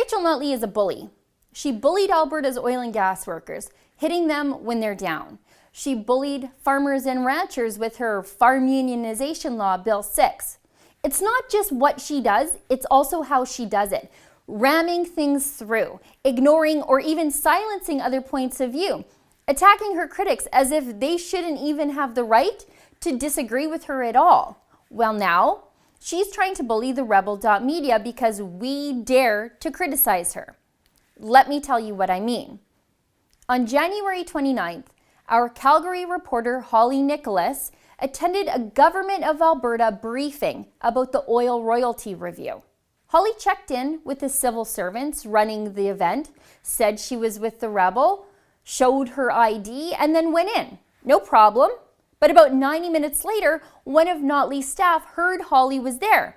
Rachel Notley is a bully. She bullied Alberta's oil and gas workers, hitting them when they're down. She bullied farmers and ranchers with her farm unionization law, Bill 6. It's not just what she does, it's also how she does it. Ramming things through, ignoring or even silencing other points of view, attacking her critics as if they shouldn't even have the right to disagree with her at all. Well, now she's trying to bully TheRebel.media because we dare to criticize her. Let me tell you what I mean. On January 29th, our Calgary reporter Holly Nicholas attended a Government of Alberta briefing about the oil royalty review. Holly checked in with the civil servants running the event, said she was with the Rebel, showed her ID, and then went in. No problem. But about 90 minutes later, one of Notley's staff heard Holly was there.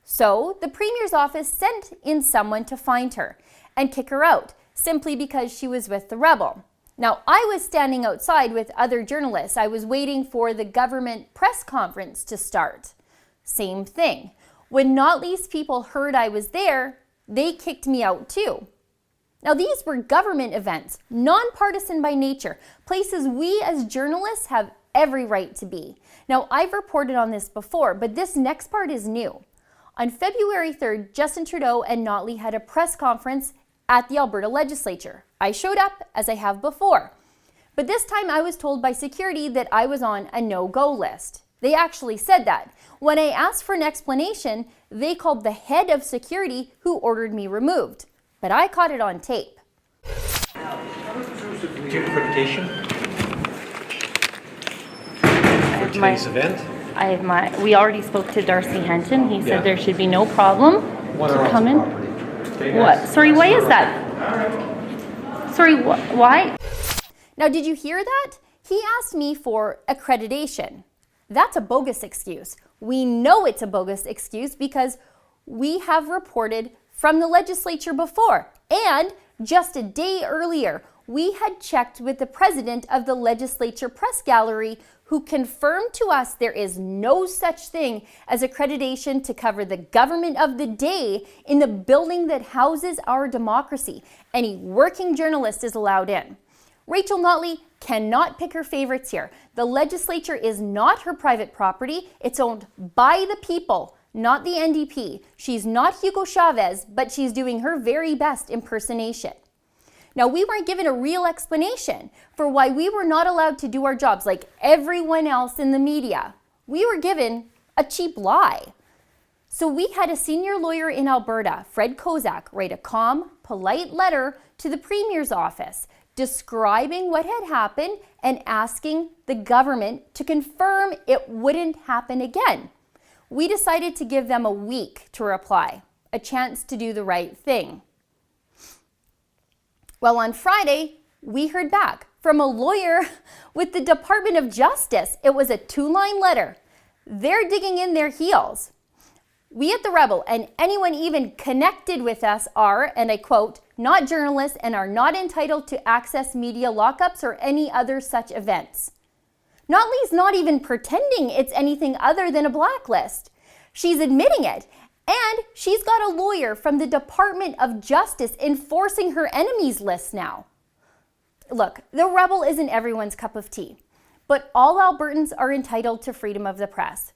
So the Premier's office sent in someone to find her and kick her out, simply because she was with the Rebel. Now, I was standing outside with other journalists. I was waiting for the government press conference to start. Same thing. When Notley's people heard I was there, they kicked me out too. Now, these were government events, nonpartisan by nature, places we as journalists have every right to be. Now, I've reported on this before, but this next part is new. On February 3rd, Justin Trudeau and Notley had a press conference at the Alberta legislature. I showed up, as I have before. But this time I was told by security that I was on a no-go list. They actually said that. When I asked for an explanation, they called the head of security who ordered me removed. But I caught it on tape. Do you have accreditation for today's event? We already spoke to Darcy Henton. He said there should be no problem to come in. What? Sorry, why is that? Sorry, why? Now, did you hear that? He asked me for accreditation. That's a bogus excuse. We know it's a bogus excuse because we have reported from the legislature before. And just a day earlier, we had checked with the president of the legislature press gallery, who confirmed to us there is no such thing as accreditation to cover the government of the day in the building that houses our democracy. Any working journalist is allowed in. Rachel Notley cannot pick her favorites here. The legislature is not her private property. It's owned by the people, not the NDP. She's not Hugo Chavez, but she's doing her very best impersonation. Now, we weren't given a real explanation for why we were not allowed to do our jobs like everyone else in the media. We were given a cheap lie. So we had a senior lawyer in Alberta, Fred Kozak, write a calm, polite letter to the Premier's office describing what had happened and asking the government to confirm it wouldn't happen again. We decided to give them a week to reply, a chance to do the right thing. Well, on Friday, we heard back from a lawyer with the Department of Justice. It was a 2-line letter. They're digging in their heels. We at The Rebel and anyone even connected with us are, and I quote, not journalists and are not entitled to access media lockups or any other such events. Notley's not even pretending it's anything other than a blacklist. She's admitting it. And she's got a lawyer from the Department of Justice enforcing her enemies list now. Look, The Rebel isn't everyone's cup of tea, but all Albertans are entitled to freedom of the press.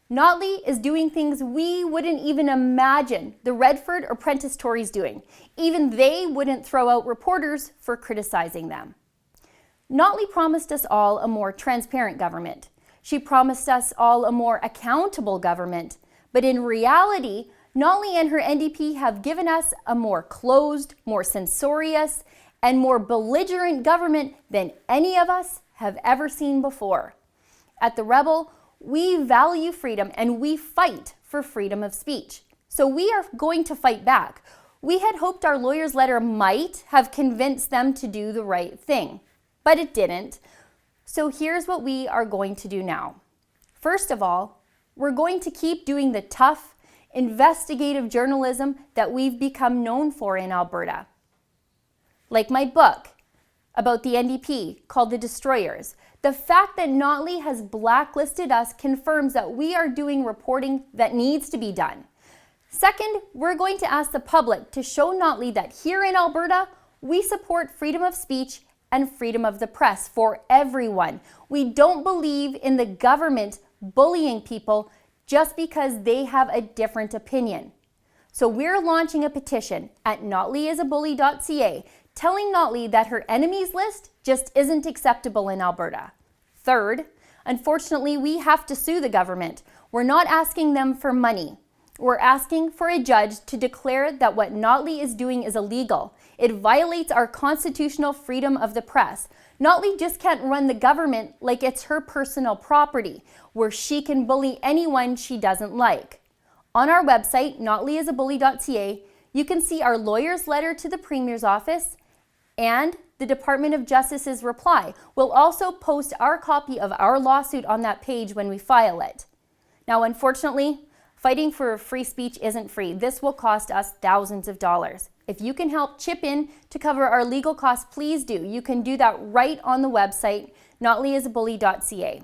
Notley is doing things we wouldn't even imagine the Redford or Prentice Tories doing. Even they wouldn't throw out reporters for criticizing them. Notley promised us all a more transparent government. She promised us all a more accountable government. But in reality, Notley and her NDP have given us a more closed, more censorious, and more belligerent government than any of us have ever seen before. At The Rebel, we value freedom and we fight for freedom of speech. So we are going to fight back. We had hoped our lawyer's letter might have convinced them to do the right thing, but it didn't. So here's what we are going to do now. First of all, we're going to keep doing the tough, investigative journalism that we've become known for in Alberta. Like my book about the NDP called The Destroyers. The fact that Notley has blacklisted us confirms that we are doing reporting that needs to be done. Second, we're going to ask the public to show Notley that here in Alberta, we support freedom of speech and freedom of the press for everyone. We don't believe in the government bullying people just because they have a different opinion. So we're launching a petition at NotleyIsABully.ca telling Notley that her enemies list just isn't acceptable in Alberta. Third, unfortunately, we have to sue the government. We're not asking them for money. We're asking for a judge to declare that what Notley is doing is illegal. It violates our constitutional freedom of the press. Notley just can't run the government like it's her personal property, where she can bully anyone she doesn't like. On our website, NotleyIsABully.ca, you can see our lawyer's letter to the Premier's office and the Department of Justice's reply. We'll also post our copy of our lawsuit on that page when we file it. Now, unfortunately, fighting for free speech isn't free. This will cost us thousands of dollars. If you can help chip in to cover our legal costs, please do. You can do that right on the website, NotleyIsABully.ca.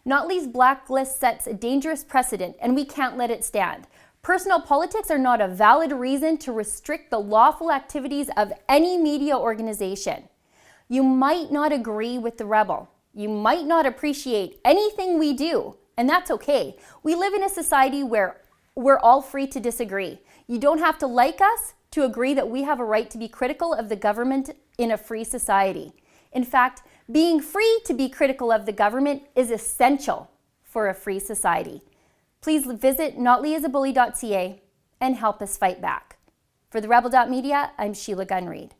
Notley's blacklist sets a dangerous precedent, and we can't let it stand. Personal politics are not a valid reason to restrict the lawful activities of any media organization. You might not agree with The Rebel. You might not appreciate anything we do, and that's okay. We live in a society where we're all free to disagree. You don't have to like us to agree that we have a right to be critical of the government in a free society. In fact, being free to be critical of the government is essential for a free society. Please visit NotleyIsABully.ca and help us fight back. For TheRebel.media, I'm Sheila Gunn-Reid.